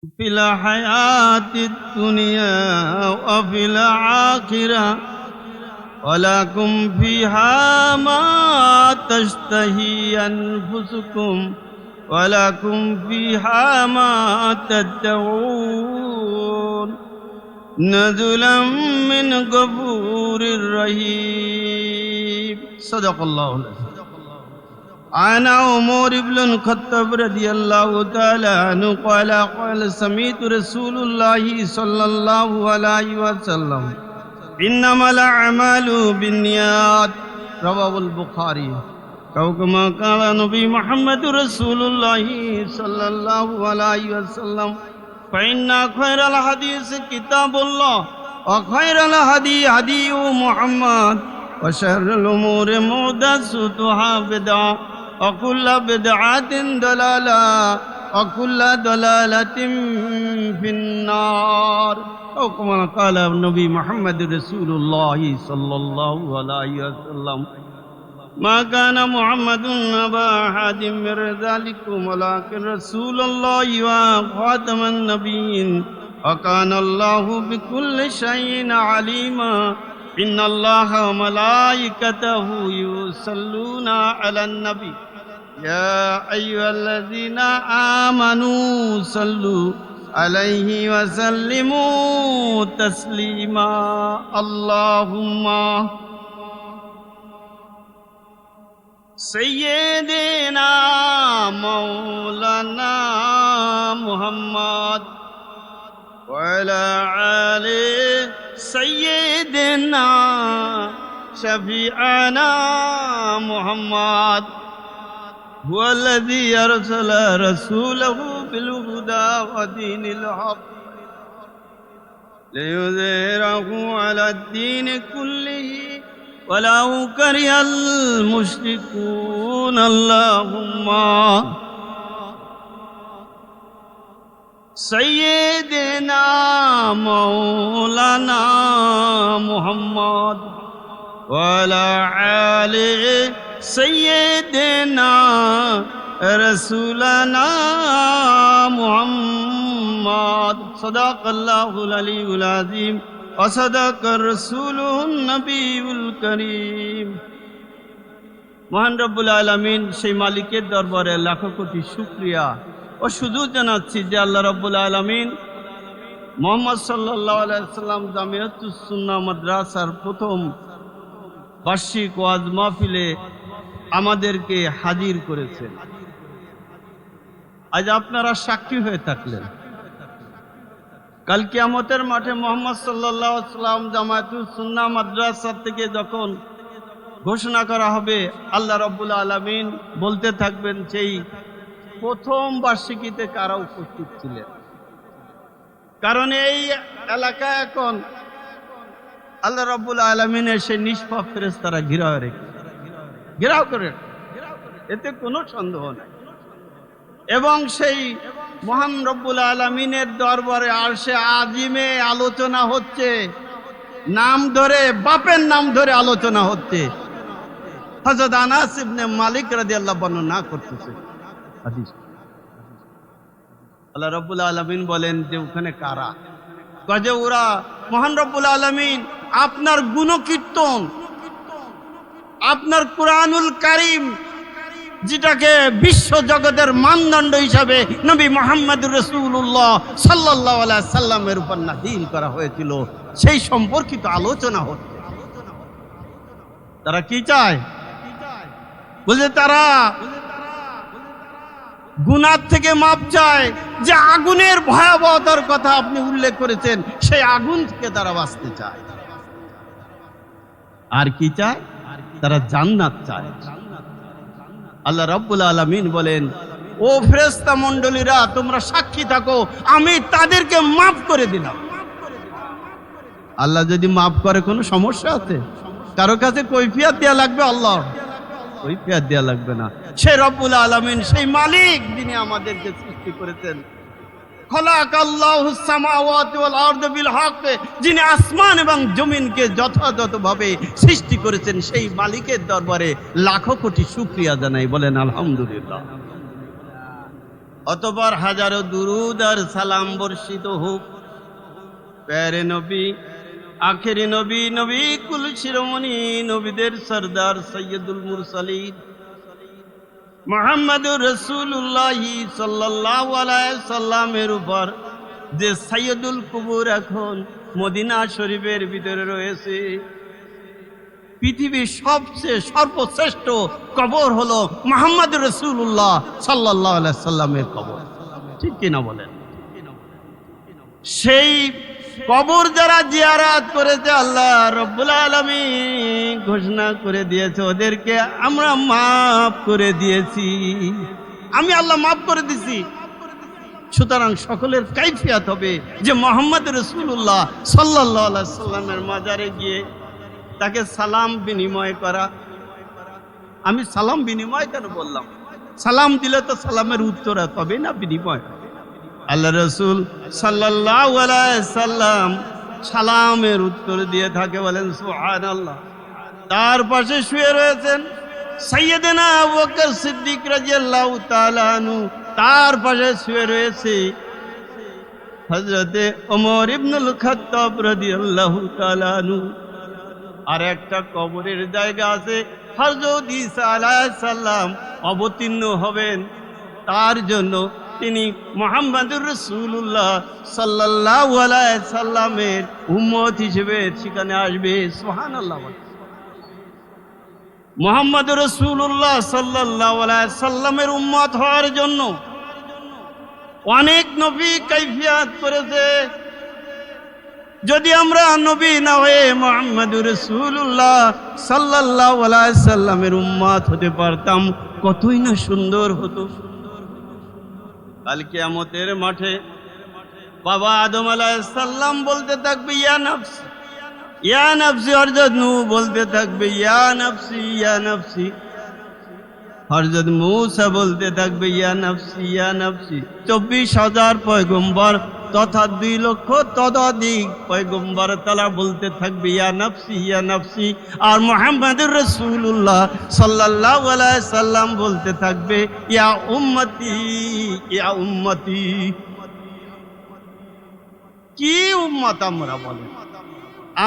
في الحياة الدنيا وفي الآخرة ولكم فيها ما تشتهي أنفسكم ولكم فيها ما تدعون نزلا من غفور رحيم صدق الله العظيم. عن عمر بن الخطاب رضي الله تعالى عنه قال سمعت رسول الله صلى الله عليه وسلم إنما الأعمال بالنيات رواه البخاري. كما قال نبي محمد رسول الله صلى الله عليه وسلم فإن خير الحديث كتاب الله وخير الهدي هدي محمد وشر الأمور محدثاتها بدعة وكل بدعة ضلالة وكل ضلالة في النار. أو كما قال النبي محمد رسول الله صلى الله عليه وسلم ما كان محمد أبا أحد من رجالكم ولكن رسول الله وخاتم النبيين وكان الله بكل شيء عليما. إن الله وملائكته يصلون على النبي يا أيها الذين آمنوا صلوا عليه وسلموا تسليما. اللهم سيدنا مولانا محمد وعلى آل سيدنا شفيعنا محمد هو الذي أرسل رسوله بالهدى ودين الحق ليظهره على الدين كله ولو كره المشركون. اللهم سيدنا مولانا محمد وعلى آل سيدنا رسولنا محمد. صدق الله العلي العظيم وصدق رسوله النبي الكريم. মহান রব্বুল আলামিন সেই মালিকের দরবারে লাখো কোটি শুকরিয়া ও শুধু জানাচ্ছি যে আল্লাহ রব্বুল আলামিন মুহাম্মদ সাল্লাল্লাহু আলাইহি ওয়াসাল্লাম জামিয়াতুস সুন্নাহ মাদ্রাসার প্রথম বার্ষিক ওয়াজ মাহফিলে আমাদেরকে হাজির করেছেন। আজ আপনারা সাক্ষী হয়ে থাকলেন, কাল কিয়ামতের মাঠে মুহাম্মদ সাল্লাল্লাহু আলাইহি ওয়াসাল্লাম জামায়াতুস সুন্নাহ মাদ্রাসা থেকে যখন ঘোষণা করা হবে, আল্লাহ রব্বুল আলামিন বলতে থাকবেন সেই প্রথম বার্ষিকীতে কারা উপস্থিত ছিলেন। কারণ এই এলাকা এখন আল্লাহ রব্বুল আলামিনের সেই নিষ্পাপ ফেরেশতারা ঘেরাও করে, এতে কোনো সন্দেহ নাই। এবং সেই মহান রব্বুল আলামিনের দরবারে আরশে আজিমে আলোচনা হচ্ছে, নাম ধরে, বাপের নাম ধরে আলোচনা হচ্ছে। হযরত আনাস ইবনে মালিক রাদিয়াল্লাহু আনহু বর্ণনা করতেছে হাদিস। আল্লাহ রাব্বুল আলামিন বলেন যে ওখানে কারা? কাজে ওরা মহান রব্বুল আলামিন আপনার গুণকীর্তন, আপনার কুরআনুল কারীম, যেটাকে বিশ্ব জগতের মানদণ্ড হিসাবে নবী মুহাম্মদুর রাসূলুল্লাহ সাল্লাল্লাহু আলাইহি সাল্লামের উপর নাযিল করা হয়েছিল, সেই সম্পর্কিত আলোচনা হচ্ছে। তারা কি চায়? বলে তারা গুনাহ থেকে মাপ চায়। যে আগুনের ভয়াবহতার কথা আপনি উল্লেখ করেছেন, সেই আগুন থেকে তারা বাঁচতে চায়। আর কি চায়? তারা জান্নাত চায়। আল্লাহ রাব্বুল আলামিন বলেন, ও ফেরেশতা মণ্ডলীরা, তোমরা সাক্ষী থাকো, আমি তাদেরকে মাফ করে দিলাম। আল্লাহ যদি মাফ করে কোনো সমস্যা আছে? কারো কাছে কৈফিয়ত দেয়া লাগবে? আল্লাহ কৈফিয়ত দেয়া লাগবে না। সেই রব্বুল আলামিন, সেই মালিক, যিনি আমাদেরকে সৃষ্টি করেছেন, খালাকাল্লাহুস সামাওয়াতি ওয়াল আরদ বিল হক, যিনি আসমান এবং জমিনকে যথাযথভাবে সৃষ্টি করেছেন, সেই মালিকের দরবারে লাখো কোটি শুকরিয়া জানাই। বলেন আলহামদুলিল্লাহ। অতঃপর হাজারো দুরুদ আর সালাম বর্ষিত হোক প্যারে নবী, আখেরি নবী, নবী কুল শিরোমণি, নবীদের সরদার সৈয়দুল মুরসালিন মুহাম্মদুর রাসূলুল্লাহ সাল্লাল্লাহু আলাইহি সাল্লামের উপর যে সাইয়্যিদুল কুবুর এখন মদিনা শরীফের ভিতরে রয়েছে। পৃথিবীর সবচেয়ে সর্বশ্রেষ্ঠ কবর হলো মুহাম্মদুর রাসূলুল্লাহ সাল্লাল্লাহু আলাইহি সাল্লামের কবর, ঠিক কিনা বলেন? সেই কবর যারা জিয়ারত করেছে আল্লাহ রাব্বুল আলামিন ঘোষণা করে দিয়েছে ওদেরকে আমরা মাফ করে দিয়েছি, আমি আল্লাহ মাফ করে দিছি। সুতরাং সকলের কাইফিয়াত হবে যে মুহাম্মদ রাসূলুল্লাহ সাল্লাল্লাহু আলাইহি সাল্লামের মাজারে গিয়ে তাকে সালাম বিনিময় করা। আমি সালাম বিনিময় কেন বললাম? সালাম দিলে তো সালামের উত্তর তবে না বিনিময়। আল্লাহ রাসূল সাল্লাল্লাহু আলাইহি সাল্লাম সালামের উত্তর দিয়ে থাকে, বলেন সুবহানাল্লাহ। তার পাশে শুয়ে রয়েছেন সাইয়েদনা আবু বকর সিদ্দিক রাদিয়াল্লাহু তাআলা আনহু, তার পাশে শুয়ে রয়েছে হযরতে ওমর ইবনুল খাত্তাব রাদিয়াল্লাহু তাআলা আনহু। আর একটা কবরের জায়গা আছে, হযরত ঈসা আলাইহিস সালাম অবতীর্ণ হবেন, তার জন্য তিনি মুহাম্মদুর রাসূলুল্লাহ সাল্লাল্লাহু আলাইহি সাল্লামের উম্মত হিসেবে সেখানে আসবে। সুবহানাল্লাহ। মুহাম্মদুর রাসূলুল্লাহ সাল্লাল্লাহু আলাইহি সাল্লামের উম্মত হওয়ার জন্য অনেক নবী কাইফিয়াত করেছে। যদি আমরা নবী না হয়ে মুহাম্মদুর রাসূলুল্লাহ সাল্লাল্লাহু আলাইহি সাল্লামের উম্মত হতে পারতাম কতই না সুন্দর হতো। কাল কিয়ামতের মাঠে বাবা আদম আলাইহিস সালাম বলতে থাকবে ইয়া নফসি ইয়া নফসি, হযরত নূহ বলতে থাকবে ইয়া নফসি ইয়া নফসি, হযরত মূসা বলতে থাকবে ইয়া নফসি ইয়া নফসি। 24,000 পয়গম্বর তথা 2 লক্ষ ততোধিক পয়গম্বর তারা বলতে থাকবে ইয়া নফসি ইয়া নফসি। আর মুহাম্মদুর রাসূলুল্লাহ সাল্লাল্লাহু আলাইহি সাল্লাম বলতে থাকবে ইয়া উম্মতি ইয়া উম্মতি। কি উম্মত আমরা বলেন?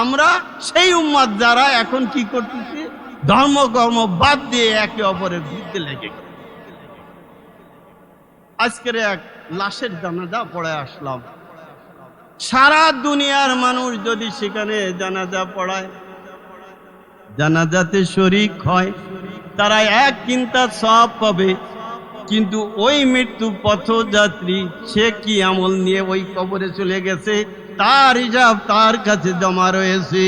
আমরা সেই উম্মত যারা এখন কি করতেছি, ধর্ম কর্ম বাদ দিয়ে একে অপরের বিরুদ্ধে লেগে গেছে। আজকের এক লাশের জানাজা পড়ে আসলাম। সারা দুনিয়ার মানুষ যদি সেখানে জানাজা পড়ায়, জানাজাতে শরীক হয়, তারা এক চিন্তা সওয়াব পাবে। কিন্তু ওই মৃত্যু পথযাত্রী সে কি আমল নিয়ে ওই কবরে চলে গেছে তার হিসাব তার কাছে জমা রয়েছে।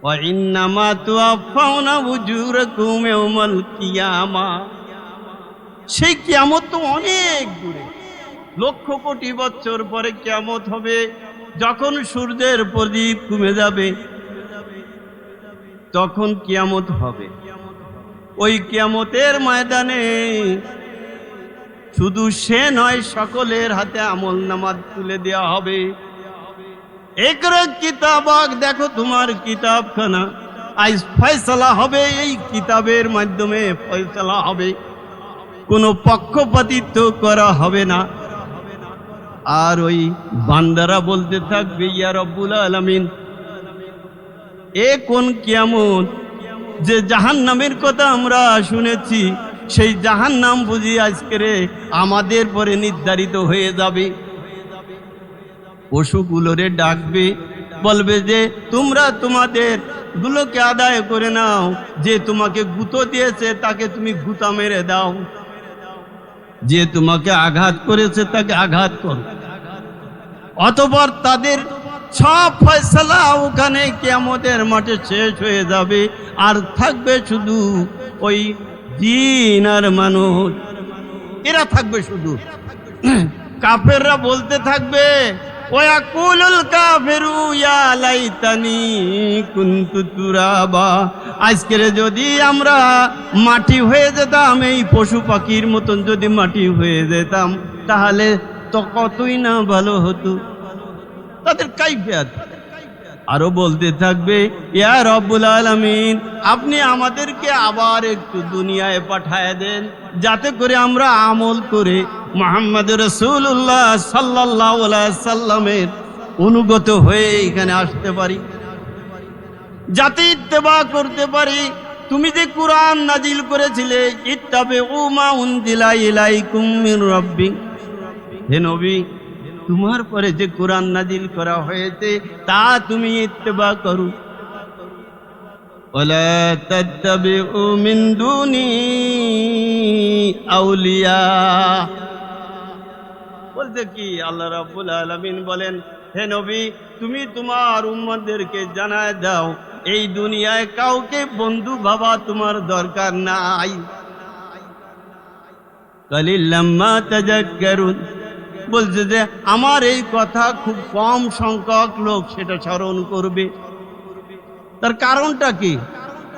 ওয়া ইন্নামা তুওয়াফাউনা উজুরাকুম ইয়াওমাল কিয়ামা। সেই কিয়ামত তো অনেক দূরে, লক্ষ কোটি বছর পরে কিয়ামত হবে, যখন সূর্যের প্রদীপ কমে যাবে তখন কিয়ামত হবে। ওই কিয়ামতের ময়দানে শুধু সে নয়, সকলের হাতে আমলনামা তুলে দেওয়া হবে। একরা কিতাবাক, দেখো তোমার কিতাবখানা, আজ ফয়সালা হবে, এই কিতাবের মাধ্যমে ফয়সালা হবে, কোনো পক্ষপাতিত্ব করা হবে না। আর ওই বান্দারা বলতে থাকবে ইয়া রব্বুল আলামিন, এ কোন কিয়ামত যে জাহান্নামের কথা আমরা শুনেছি, সেই জাহান্নাম বুঝি আজকের আমাদের পরে নির্ধারিত হয়ে যাবে। পশুগুলোরে ডাকবে, বলবে যে তোমরা তোমাদের গুলোকে আদায় করে নাও, যে তোমাকে গুঁতো দিয়েছে তাকে তুমি গুঁতা মেরে দাও, যে তোমাকে আঘাত করেছে তাকে আঘাত করো। অতঃপর তাদের সব ফয়সালা ওখানে কিয়ামতের মাঠে শেষ হয়ে যাবে, আর থাকবে শুধু ওই জিন আর মানুষ, এরা থাকবে শুধু। কাফেররা বলতে থাকবে ওয়াকুলুল কাফিরু ইয়া লাইতানি কুনতু তুরাবা, আজকের যদি আমরা মাটি হয়ে যেতাম, এই পশু পাখির মতন যদি মাটি হয়ে যেতাম তাহলে তো কতই না ভালো হতো। তাদের কাইফিয়াত। আরো বলতে থাকবে, ইয়া রব্বুল আলামিন, আপনি আমাদেরকে আবার একটু দুনিয়ায় পাঠায় দেন, যাতে করে আমরা আমল করে মুহাম্মদ রাসূলুল্লাহ সাল্লাল্লাহু আলাইহি সাল্লামের অনুগত হয়ে এখানে আসতে পারি, যাতে ইত্তেবা করতে পারি। তুমি যে কুরআন নাজিল করেছিলে, ইত্তাবিউ মা উনজিলা ইলাইকুম মির রাব্বিক, হে নবী, তোমার পরে যে কুরআন নাজিল করা হয়েছে তা তুমি ইত্তেবা করো। ওয়ালা তাত্তাবিউ মিন দুনি আউলিয়া, বলতে কি আল্লাহ রাব্বুল আলামিন বলেন, হে নবী, তুমি তোমার উম্মতদেরকে জানায় দাও, এই দুনিয়ায় কাউকে বন্ধু ভাবা তোমার দরকার নাই। কালিল্লাম মা তাযাক্কারুন, বলছে যে আমার এই কথা খুব কম সংখ্যক লোক সেটা স্মরণ করবে। তার কারণটা কি?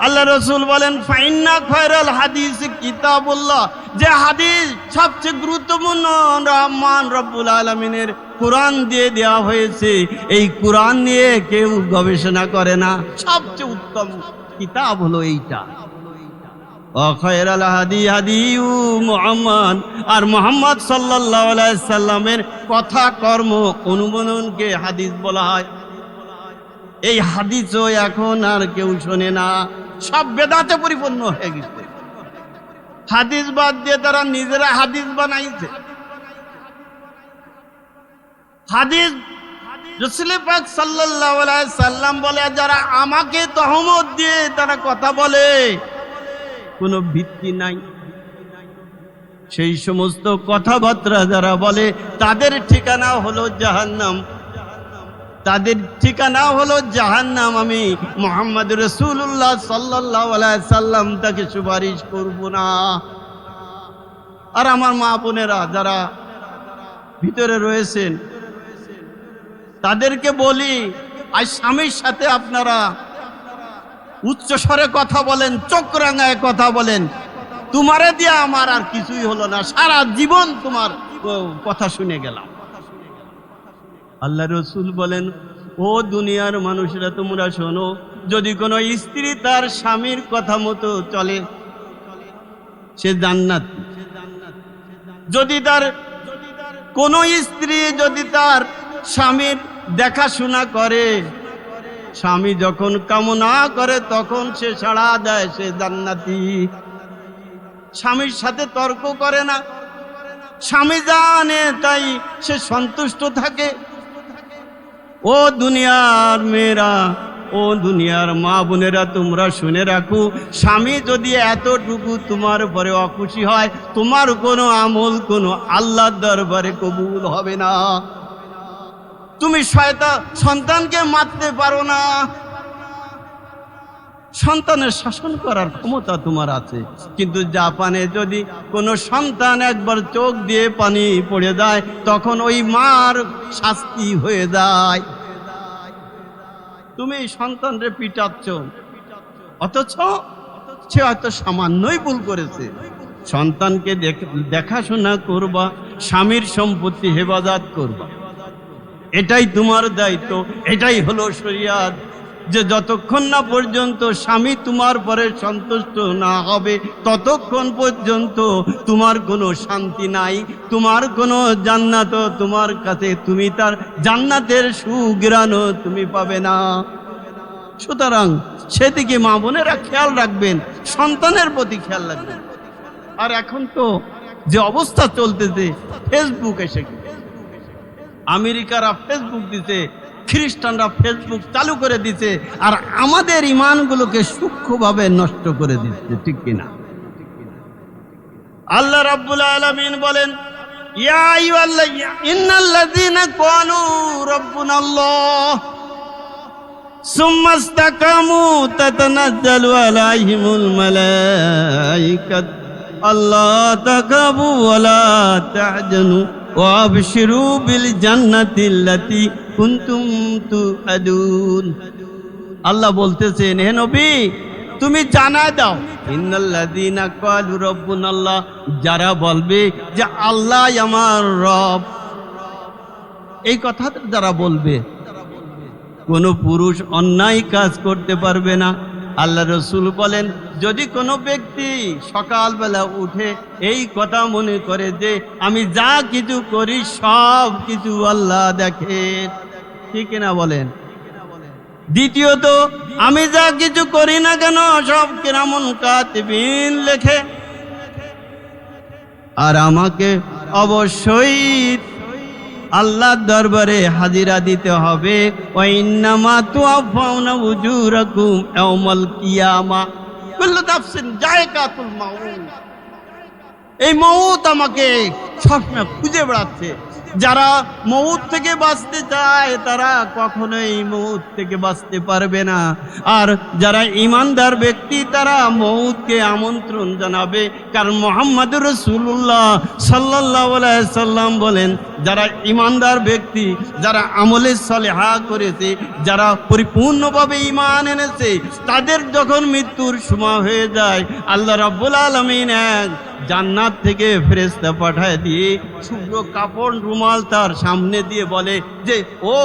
আল্লাহ রাসূল বলেন, ফাইন্না খায়রাল হাদিস কিতাবুল্লাহ, যে হাদিস সবচেয়ে গুরুত্বপূর্ণ রহমান রব্বুল আলামিনের কুরআন দিয়ে দেওয়া হয়েছে, এই কুরআন নিয়ে কেউ গবেষণা করে না, সবচেয়ে উত্তম কিতাব হলো এইটা। খায়রাল হাদি হাদিউ মুহাম্মদ, আর মুহাম্মদ সাল্লাল্লাহু আলাইহি সাল্লামের কথা কর্ম অনুমোদনকে হাদিস বলা হয়। এই হাদিসও এখন আর কেউ শোনে না, সব বেদাতে পরিপূর্ণ হয়ে গেছে। হাদিস বাদ দিয়ে তারা নিজেরা হাদিস বানাইছে। হাদিস রাসূল পাক সাল্লাল্লাহু আলাইহি সাল্লাম বলে, যারা আমাকে তহমত দিয়ে তারা কথা বলে, কোনো ভিত্তি নাই, সেই সমস্ত কথাবার্তা যারা বলে তাদের ঠিকানা হলো জাহান্নাম, তাদের ঠিকানা হলো জাহান্নাম। আমি মুহাম্মদ রাসূলুল্লাহ সাল্লাল্লাহু আলাইহি সাল্লাম তাকে সুপারিশ করব না। আর আমার মা বোনেরা যারা ভিতরে রয়েছেন তাদেরকে বলি, আজ স্বামীর সাথে আপনারা উচ্চ স্বরে কথা বলেন, চোখ রাঙায় কথা বলেন, তোমারে দিয়ে আমার আর কিছুই হলো না, সারা জীবন তোমার কথা শুনে গেলাম। আল্লাহ রাসূল বলেন, ও দুনিয়ার মানুষরা তোমরা শোনো, যদি কোনো স্ত্রী তার স্বামীর কথা মতো চলে সে জান্নাতি। যদি তার কোনো স্ত্রী যদি তার স্বামীর দেখাশোনা করে, স্বামী যখন কামনা করে তখন সে সাড়া দেয়, সে জান্নাতি। স্বামীর সাথে তর্ক করে না, স্বামী জানে তাই সে সন্তুষ্ট থাকে। ও দুনিয়ার মেয়েরা, ও দুনিয়ার মা বোনেরা, তোমরা শুনে রাখো, স্বামী যদি এতটুকু তোমার উপরে অখুশি হয়, তোমার কোনো আমল কোনো আল্লাহর দরবারে কবুল হবে না। তুমি সন্তানকে মারতে পারো না, সন্তানের শাসন করার ক্ষমতা তোমার আছে, কিন্তু জাপানে যদি কোনো সন্তান একবার চোখ দিয়ে পানি পড়ে যায় তখন ওই মার শাস্তি হয়ে যায়। তুমি সন্তানরে পিটাচ্ছ, অথচ সে হয়তো সামান্যই ভুল করেছে। সন্তানকে দেখাশোনা করবা, স্বামীর সম্পত্তি হেফাজত করবা, এটাই তোমার দায়িত্ব, এটাই হলো শরিয়াত। যে যতক্ষণ না পর্যন্ত স্বামী তোমার পরে সন্তুষ্ট না হবে ততক্ষণ পর্যন্ত তোমার কোনো শান্তি নাই, তোমার কোনো জান্নাত তোমার কাছে, তুমি তার জান্নাতের সুঘ্রাণও তুমি পাবে না। সুতরাং সেদিকে মা বোনেরা খেয়াল রাখবেন, সন্তানের প্রতি খেয়াল রাখবেন। আর এখন তো যে অবস্থা চলতেছে, ফেসবুক এসে গেছে, আমেরিকারা ফেসবুক দিতে, খ্রিস্টানরা ফেসবুক চালু করে দিতে, আর আমাদের ঈমানগুলোকে সূক্ষ্মভাবে নষ্ট করে দিচ্ছে, ঠিক কিনা? আল্লাহ রাব্বুল আলামিন বলেন, ইয়া আইয়ুহাল্লাযীনা ইন্নাল্লাযীনা ক্বালু রাব্বুনাল্লাহ সুম্মা ইসতাকামু তাতানাজ্জালু আলাইহিমুল মালায়েকাত আল্লা তাকাবু ওয়া লা তাহজানু ওয়াবশিরু বিল জান্নাতিল্লাতী কুনতুম তুআদুন। আল্লাহ বলতেছেন, হে নবী, তুমি জানায় দাও, ইন্নাল্লাযীনা ক্বালু রাব্বুনাল্লাহ, যারা বলবে যে আল্লাহ আমার রব, এই কথা যারা বলবে, কোনো পুরুষ অন্যায় কাজ করতে পারবে না। আল্লাহ রসুল বলেন, যদি কোনো ব্যক্তি সকালবেলা উঠে এই কথা মনে করে যে আমি যা কিছু করি সব কিছু আল্লাহ দেখে, ঠিক না বলেন? দ্বিতীয়ত, আমি যা কিছু করি না কেন সব কিরামুন কাতিবিন লেখে, আর আমাকে অবশ্যই আল্লাহর দরবারে হাজিরা দিতে হবে। ওয়া ইন্নামা তুওয়াফাউনা উজুরাকুম ইয়াউমাল কিয়ামা। কুল্লু নাফসিন যায়কাতুল মাউত। এই মউত আমাকে সবসময় খুঁজে বেড়াচ্ছে। যারা মউত থেকে বাঁচতে চায় তারা কখনোই মউত থেকে বাঁচতে পারবে না। আর যারা ঈমানদার ব্যক্তি তারা মউতকে আমন্ত্রণ জানাবে। কারণ মুহাম্মদুর রাসূলুল্লাহ সাল্লাল্লাহু আলাইহি সাল্লাম বলেন, যারা ঈমানদার ব্যক্তি, যারা আমলে সালেহা করেছে, যারা পরিপূর্ণভাবে ঈমান এনেছে, তাদের যখন মৃত্যুর সময় হয়ে যায় আল্লাহ রাব্বুল আলামিন এক জান্নাত থেকে ফেরেশতা পাঠায় দিয়ে শুভ্র কাপড় রুমাল তার সামনে দিয়ে বলে যে ও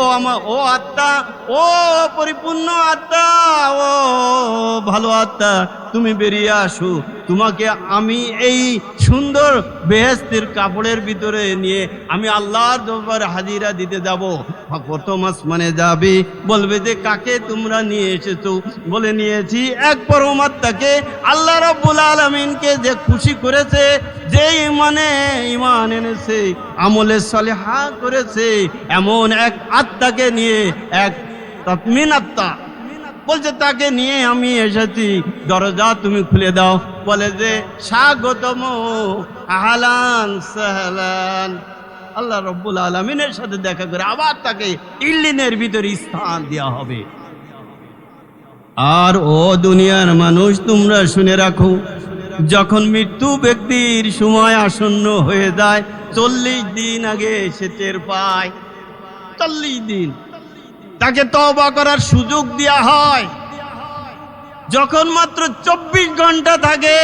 আত্মা, ও পরিপূর্ণ আত্মা, ও ভালো আত্মা, তুমি বেরিয়ে আসো। তোমাকে আমি এই সুন্দর বেহেশতের কাপড়ের ভিতরে নিয়ে আমি আল্লাহর দরবারে হাজিরা দিতে যাব। প্রথম আসমানে যাবে, বলবে যে কাকে তোমরা নিয়ে এসেছো? বলে নিয়েছি এক পরম আত্মাকে, আল্লাহ রাব্বুল আলামিনকে যে খুশি করেছে, যে ঈমান এনেছে, আমলে সালেহা করেছে, এমন এক আত্মাকে নিয়ে, এক তাতমিন আত্মা, বলছে তাকে নিয়ে আমি এসেছি, দরজা তুমি খুলে দাও। বলে যে স্বাগতম, আহলান সাহলান। আল্লাহ রাব্বুল আলামিনের সাথে দেখা করে আবার তাকে ইল্লিনের ভিতরে স্থান দেওয়া হবে। আর ও দুনিয়ার মানুষ, তোমরা শুনে রাখো, যখন মৃত্যু ব্যক্তির সময় আসন্ন হয়ে যায়, 40 দিন আগে সে টের পায়। 40 দিন তাকে তওবা করার সুযোগ দেওয়া হয়। যখন মাত্র 24 ঘন্টা থাকে,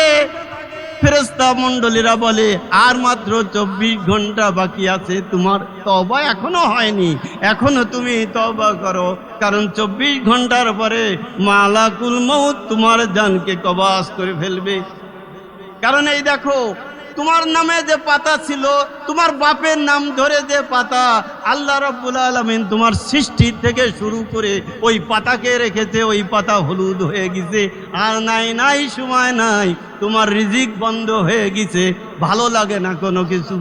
ফেরেশতা মণ্ডলীরা বলে আর মাত্র 24 ঘন্টা বাকি আছে, তোমার তওবা এখনো হয়নি, এখনো তুমি তওবা করো। কারণ 24 ঘন্টার পরে মালাকুল মউত তোমার জানকে কবজ করে ফেলবে। কারণ এই দেখো, তোমার নামে যে পাতা ছিল, তোমার বাপের নাম ধরে যে পাতা, আল্লাহ রাব্বুল আলামিন তোমার সৃষ্টি থেকে শুরু করে ওই পাতাকে রেখেছে, ওই পাতা হলুদ হয়ে গেছে, আর নাই সময় নাই, তোমার রিজিক বন্ধ হয়ে গেছে, ভালো লাগে না কোনো কিছু।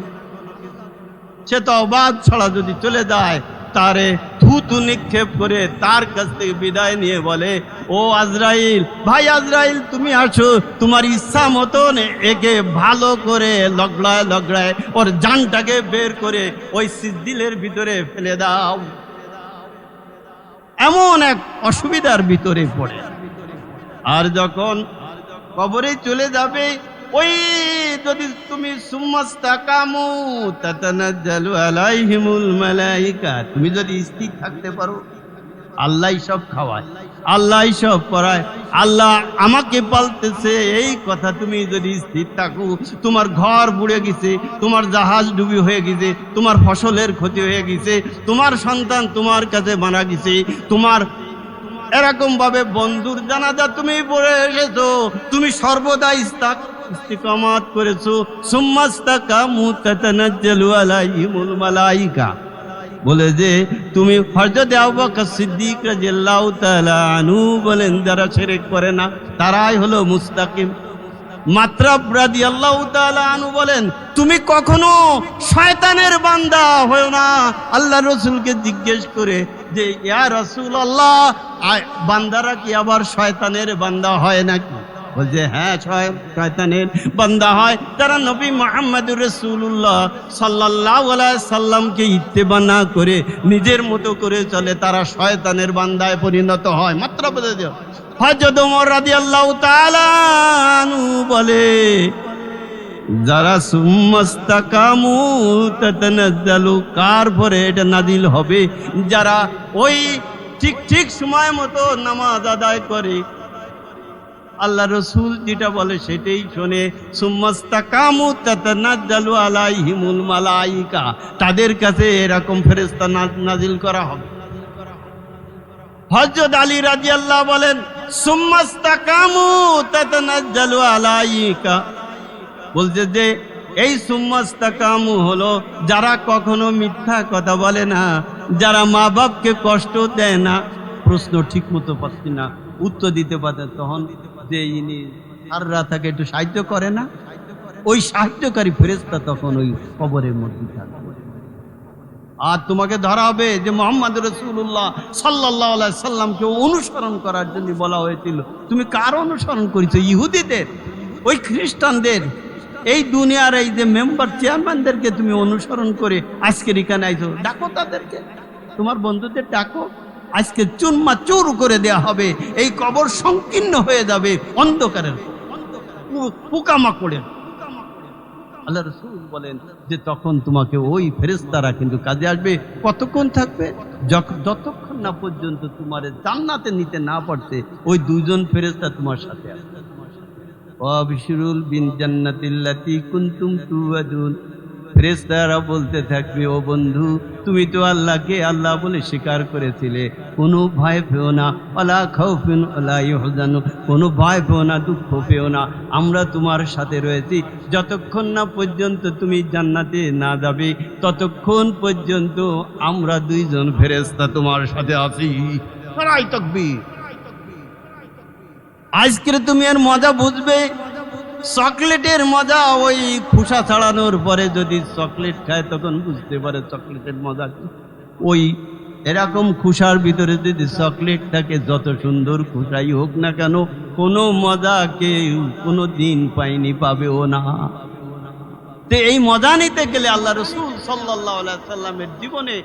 সে তওবা ছাড়া যদি চলে যায়, তারে থুতু নিক্ষেপ করে তার কাছ থেকে বিদায় নিয়ে বলে, ও আজরাইল, ভাই আজরাইল, তুমি আসো, তোমার ইচ্ছা মতন একে ভালো করে লগড়ায় ওর জানটাকে বের করে ওই সিদ্দিলের ভিতরে ফেলে দাও। এমন এক অসুবিধার ভিতরে পড়ে। আর যখন কবরে চলে যাবে, ওই যদি তুমি সুম্মাস্তাকামু তাতানাজ্জালু আলাইহিমুল মালাইকা, তুমি যদি স্থির থাকতে পারো, আল্লাহই সব খাওয়ায়, আল্লাহই সব করায়, আল্লাহ আমাকে পালতেছে, এই কথা তুমি যদি স্থির থাকো, তোমার ঘর বুড়ে গেছে, তোমার জাহাজ ডুবি হয়ে গেছে, তোমার ফসলের ক্ষতি হয়ে গেছে, তোমার সন্তান তোমার কাছে মারা গেছে, তোমার এরকম ভাবে বন্ধুর জানাজা তুমি পড়ে এসেছো, তুমি সর্বদা ইস্তিকামাত করেছো, সুম্মাস্তাকামু তাতানাজ্জালু আলাইহিমুল মালাইকা, বলে যে তুমি হযরত আবু বকর সিদ্দিক রাদিয়াল্লাহু তাআলা আনহু বলেন, যারা শিরক করে না তারাই হলো মুস্তাকিম। মাতরাব রাদিয়াল্লাহু তাআলা আনহু বলেন, তুমি কখনো শয়তানের বান্দা হয়ো না। আল্লাহ রাসূলকে জিজ্ঞেস করে যে ইয়া রাসূলুল্লাহ, বান্দারা কি আবার শয়তানের বান্দা হয় নাকি? বলছে হ্যাঁ, শয়তানের বান্দা হয়। যারা নবী মুহাম্মদুর রাসূলুল্লাহ সাল্লাল্লাহু আলাইহি সাল্লামকে ইত্তেবা না করে নিজের মতো করে চলে, তারা শয়তানের বান্দায় পরিণত হয়। মাত্র বলে দিও। হযরত ওমর রাদিয়াল্লাহু তাআলা আনহু বলে, যারা সুম্মাস্তাকামু তাতানাজ্জালু, কার পরে এটা নাজিল হবে? যারা ওই ঠিক সময় মতো নামাজ আদায় করে, আল্লাহ রসুল যেটা বলে সেটাই শোনে, সুম্মাস্তাকামু তাতানাজ্জালু আলাইহিমুল মালাইকা, তাদের কাছে এরকম ফেরেশতা নাজিল করা হবে। হযরত আলী রাদিয়াল্লাহু বলেন, সুম্মাস্তাকামু তাতানাজ্জালু আলাইকা, বলছে যে এই সুম্মাস্তাকামু হলো যারা কখনো মিথ্যা কথা বলে না, যারা মা বাপকে কষ্ট দেয় না। প্রশ্ন ঠিক মতো পাচ্ছি না, উত্তর দিতে পারে, তখন যে ইনি সাররা তাকে একটু সাহায্য করে না, ওই সাহায্যকারী ফেরেশতা তখন ওই কবরের মধ্যে থাকবে। আর তোমাকে ধরা হবে যে মুহাম্মদ রাসূলুল্লাহ সাল্লাল্লাহু আলাইহি সাল্লামকে অনুসরণ করার জন্য বলা হয়েছিল, তুমি কার অনুসরণ করেছো? ইহুদিদের, ওই খ্রিস্টানদের, এই দুনিয়ার এই যে মেম্বার চেয়ারম্যানদেরকে তুমি অনুসরণ করে আজকের এখানে আইছো। ডাকো তাদেরকে, তোমার বন্ধুদের ডাকো, আজকে চুরমা চুর করে দেয়া হবে, এই কবর সংকীর্ণ হয়ে যাবে অন্ধকারের পোকামাকড়ের। আল্লাহ রাসূল বলেন যে তখন তোমাকে ওই ফেরেশতারা কিন্তু কাজে আসবে। কতক্ষণ থাকবে? যতক্ষণ না পর্যন্ত তোমার জান্নাতে নিতে না পারছে ওই দুজন ফেরেশতা তোমার সাথে আসবে। ওয়াবশিরুল বিন জান্নাতিল্লাতী কুনতুম তুআদুন, ফেরেশতারা বলতে থাকবে, ও বন্ধু তুমি তো আল্লাহকে আল্লাহ বলে স্বীকার করেছিলে, কোনো ভয় পেও না, ওয়ালা খাউফুন ওয়ালা ইহজানু, কোনো ভয় পেও না, দুঃখ পেও না, আমরা তোমার সাথে রয়েছি। যতক্ষণ না পর্যন্ত তুমি জান্নাতে না যাবে ততক্ষণ পর্যন্ত আমরা দুইজন ফেরেশতা তোমার সাথে আছি। নারায়ে তাকবীর। আজকে তুমি এর মজা বুঝবে। চকলেটের মজা ওই খোসা ছাড়ানোর পরে যদি চকলেট খায় তখন বুঝতে পারে চকলেটের মজা কি। ওই এরকম খোসার ভিতরে যদি চকলেট থাকে, যত সুন্দর খোসাই হোক না কেন, কোনো মজা কেউ কোনো দিন পায়নি, পাবেও না। তো এই মজা নিতে গেলে আল্লাহ রাসূল সাল্লাল্লাহু আলাইহি সাল্লামের জীবনে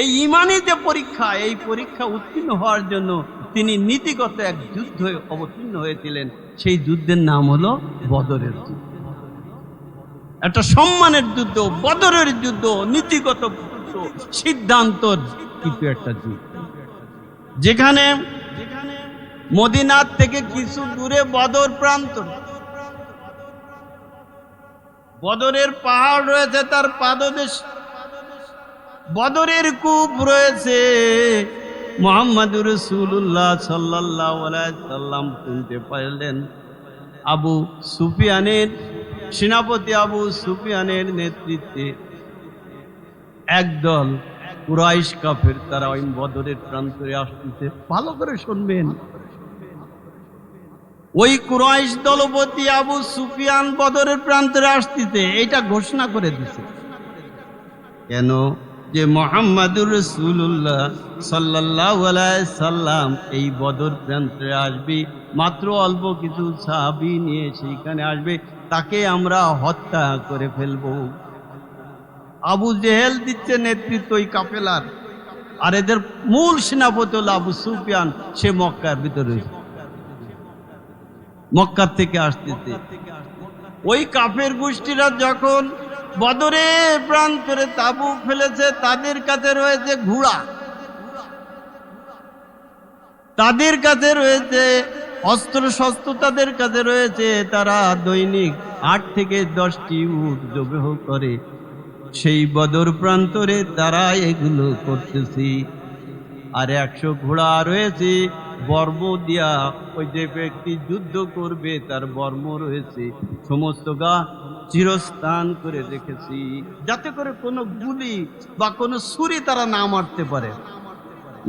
এই ঈমানী যে পরীক্ষা, এই পরীক্ষা উত্তীর্ণ হওয়ার জন্য তিনি নীতিগত এক যুদ্ধে অবতীর্ণ হয়েছিলেন। সেই যুদ্ধের নাম হলো বদরের যুদ্ধ। একটা সম্মানের যুদ্ধ, বদরের যুদ্ধ, নীতিগত যুদ্ধ, সিদ্ধান্তর কিছু একটা যুদ্ধ, যেখানে মদিনার থেকে কিছু দূরে বদর প্রান্ত, বদরের পাহাড় রয়েছে তার পাদদেশ, বদরের কূপ রয়েছে। মুহাম্মদুর রাসূলুল্লাহ সাল্লাল্লাহু আলাইহি সাল্লাম শুনতে পারলেন আবু সুফিয়ানের, সেনাপতি আবু সুফিয়ানের নেতৃত্বে একদল কুরাইশ কাফের, তারা ওই বদরের প্রান্তরে আসতেছে। ভালো করে শুনবেন, ওই কুরাইশ দলপতি আবু সুফিয়ান বদরের প্রান্তরে আসতেছে, এটা ঘোষণা করে দিছে। কেন? যে মুহাম্মদুর রাসূলুল্লাহ সাল্লাল্লাহু আলাইহি সাল্লাম এই বদর প্রান্তরে আসবে, মাত্র অল্প কিছু সাহাবী নিয়ে সেইখানে আসবে, তাকে আমরা হত্যা করে ফেলবো। আবু জেহেল দিচ্ছে নেতৃত্ব ওই কাফেলার, আর এদের মূল সেনাপতি হলো আবু সুফিয়ান, সে মক্কার ভিতরে, মক্কা থেকে আসতেছে। ওই কাফের গোষ্ঠীরা যখন বদরে প্রান্তরে তাবু ফেলেছে, তাদের কাছে রয়েছে ঘোড়া, তাদের কাছে রয়েছে অস্ত্র শস্ত্র, তাদের কাছে রয়েছে, তারা দৈনিক 8 থেকে 10টি উট জবেহ করে। সেই বদর প্রান্তরে তারা এগুলো করতেছি। আর 100 ঘোড়া রয়েছে, বর্ম দিয়া, ওই যে ব্যক্তি যুদ্ধ করবে তার বর্ম রয়েছে, সমস্ত গা চিরস্থান করে রেখেছি, যাতে করে কোনো গুলি বা কোনো ছুরি তারা না মারতে পারে।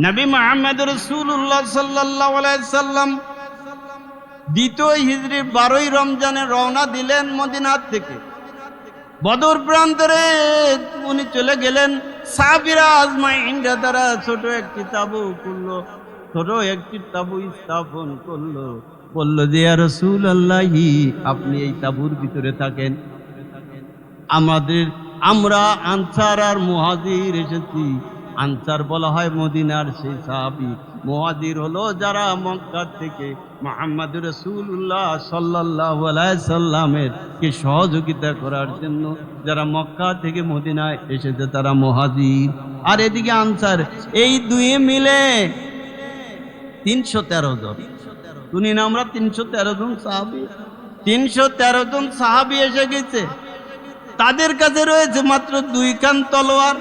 নবী মুহাম্মদ রাসূলুল্লাহ সাল্লাল্লাহু আলাইহি সাল্লাম 2য় হিজরি 12ই রমজানে রওনা দিলেন মদিনার থেকে। বদর প্রান্তরে উনি চলে গেলেন। সাহাবীরা আজমাইনরা তারা ছোট একটি তাবু করলো, ছোট একটি তাবু স্থাপন করলো, বলল যে ইয়া রাসূলুল্লাহ, আপনি এই তাবুর ভিতরে থাকেন, আমরা আনসার আর মুহাজির এসেছি। আনসার বলা হয় মদিনার সেই সাহাবী, মুহাজির হলো যারা মক্কা থেকে মুহাম্মদ রাসূলুল্লাহ সাল্লাল্লাহু আলাইহি সাল্লামের কে সহযোগিতা করার জন্য যারা মক্কা থেকে মদিনায় এসেছে তারা মুহাজির, আর এদিকে আনসার। এই দুই মিলে 313 জন। শুনি না আমরা 313 জন সাহাবী, 313 জন সাহাবী এসে গেছে। তাদের কাছে রয়েছে মাত্র 2 খান তলোয়ার,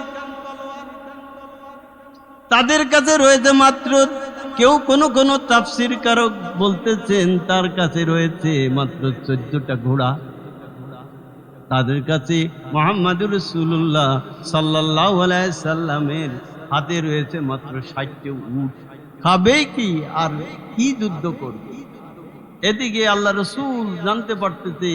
তাদের কাছে রয়েছে মাত্র কেউ কোন তাফসীর কারক বলতেছেন তার কাছে রয়েছে মাত্র 14টা ঘোড়া, তাদের কাছে মুহাম্মদুর রাসূলুল্লাহ সাল্লাল্লাহু আলাইহি সাল্লামের হাতে রয়েছে মাত্র 60টি উট। খাবে কি আর কি যুদ্ধ করবে? এদিকে আল্লাহ রসুল জানতে পারতেছে,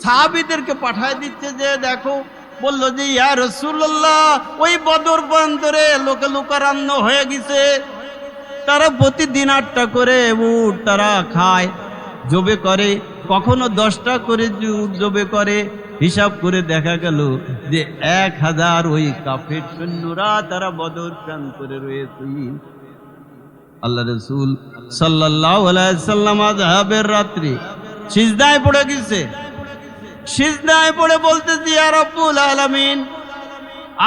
সাহাবীদেরকে পাঠায় দিচ্ছে যে দেখো, বললো যে ইয়া রাসূলুল্লাহ, ওই বদর প্রান্তরে লোকে লোকারণ্য হয়ে গেছে, তারা প্রতিদিন 8টা করে উট তারা খায়, জবে করে, কখনো 10টা করে উট জবে করে। হিসাব করে দেখা গেল যে 1000 ওই কাফের সৈন্যরা তারা বদর প্রান্তরে রয়েছে। আল্লাহ রাসূল সাল্লাল্লাহু আলাইহি সাল্লাম আযহাবের রাত্রি সিজদায় পড়ে গেছে, সিজদায় পড়ে বলতেছি ইয়া রাব্বুল আলামিন,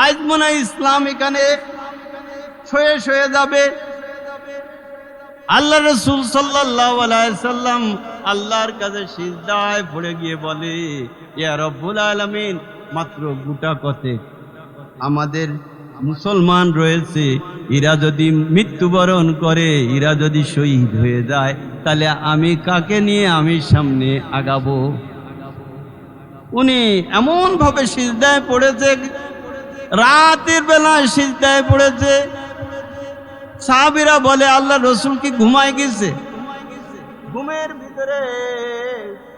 আজ মনে হয় ইসলাম এখানে ছয়ে ছয়ে যাবে। আল্লাহ রাসূল সাল্লাল্লাহু আলাইহি সাল্লাম আল্লাহর কাছে সিজদায় পড়ে গিয়ে বলে, ইয়া রাব্বুল আলামিন, মাত্র গোটা কতেক আমাদের মুসলমান রয়েছে, এরা যদি মৃত্যুবরণ করে, এরা যদি শহীদ হয়ে যায়, তাহলে আমি কাকে নিয়ে আমি সামনে আগাবো? উনি এমন ভাবে সিজদায় পড়েছে, রাতের বেলায় সিজদায় পড়েছে। সাহাবীরা বলে আল্লাহ রসুল কি ঘুমায় গেছে? ঘুমের ভিতরে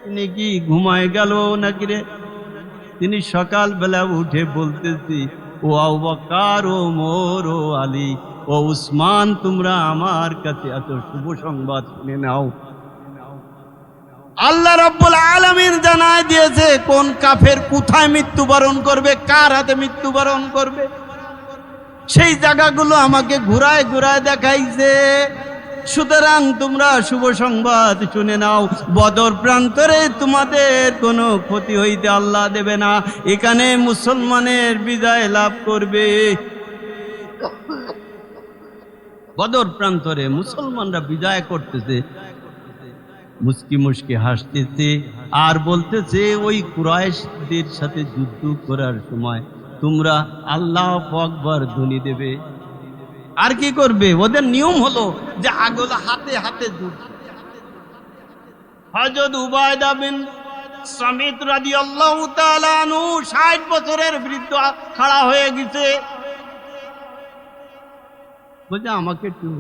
তিনি কি ঘুমায় গেল নাকি রে? তিনি সকাল বেলা উঠে বলতেছি, ও আবু বকর, ও ওমর, ও আলী, ও উসমান, তোমরা আমার কাছে এত শুভ সংবাদ শুনে নাও। আল্লাহ রাব্বুল আলামিন জানায় দিয়েছে কোন কাফের কোথায় মৃত্যুবরণ করবে, কার হাতে মৃত্যুবরণ করবে, সেই জায়গাগুলো আমাকে ঘুরায় ঘুরায় দেখাইছে। সুতরাং তোমরা শুভ সংবাদ শুনে নাও, বদর প্রান্তরে তোমাদের কোনো ক্ষতি হইতে আল্লাহ দেবে না, এখানে মুসলমানের বিজয় লাভ করবে। বদর প্রান্তরে মুসলমানরা বিজয় করতেছে, মুস্কি মুস্কি হাসতেছে আর বলতেছে, ওই কুরাইশদের সাথে যুদ্ধ করার সময় তোমরা আল্লাহু আকবার ধ্বনি দেবে। আর কি করবে? ওদের নিয়ম হলো যে আগলা হাতে হাতে যুদ্ধ। হযরত উবায়দা বিন সামিত রাদিয়াল্লাহু তাআলা আনহু 60 বছরের বৃদ্ধ খাড়া হয়ে গেছে, বলছে আমাকে একটু,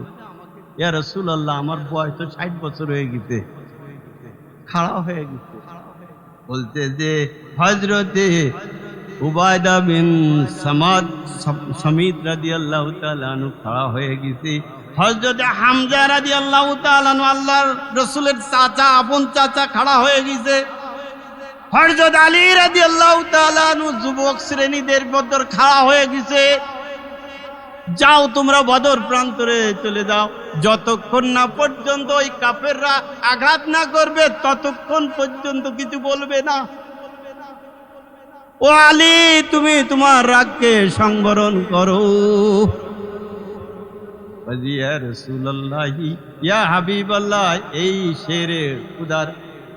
ইয়া রাসূলুল্লাহ, আমার বয়স তো 60 বছর হয়ে গেছে, খাড়া হয়ে গেছে। বলতে যে হযরতে উবায়দা বিন সামিত রাদিয়াল্লাহু তাআলা আনহু খাড়া হয়ে গেছে। হযরতে হামজা রাদিয়াল্লাহু তাআলা আনহু আল্লাহর রাসূলের চাচা, আপন চাচা, খাড়া হয়ে গেছে। হযরত আলী রাদিয়াল্লাহু তাআলা আনহু যুবক শ্রেণীদের বদর খাড়া হয়ে গেছে। যাও তোমরা বদর প্রান্তরে চলে যাও, যতক্ষণ না পর্যন্ত ওই কাফেররা আঘাত না করবে ততক্ষণ পর্যন্ত কিছু বলবে না। ও আলী, তুমি তোমার রাগকে সংবরণ করো। ইয়া রাসূলুল্লাহ, ইয়া হাবিবাল্লাহ, এই শেরে খুদার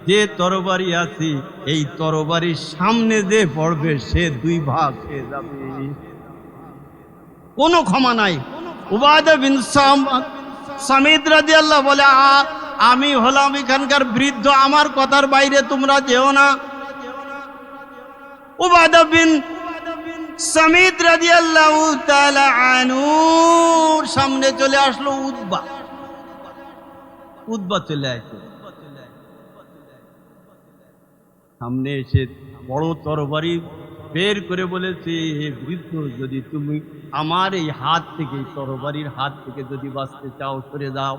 যে তরবারি আছে, এই তরবারির সামনে যে পড়বে সে 2 ভাগ হয়ে যাবে, কোনো ক্ষমা নাই। উবায়দা বিন সামিত রাদিয়াল্লাহু বলে, আমি হলাম এখানকার বৃদ্ধ, আমার কথার বাইরে তোমরা যেও না। উবায়দা বিন সামিত রাদিয়াল্লাহু তাআলা আনহু সামনে চলে আসলো উতবা চলে আসলো সামনে এসে বড় তরবারি বের করে বলেছে, হে বৃদ্ধ, যদি তুমি আমার এই হাত থেকে, তরবারির হাত থেকে যদি বাঁচতে চাও সরে যাও।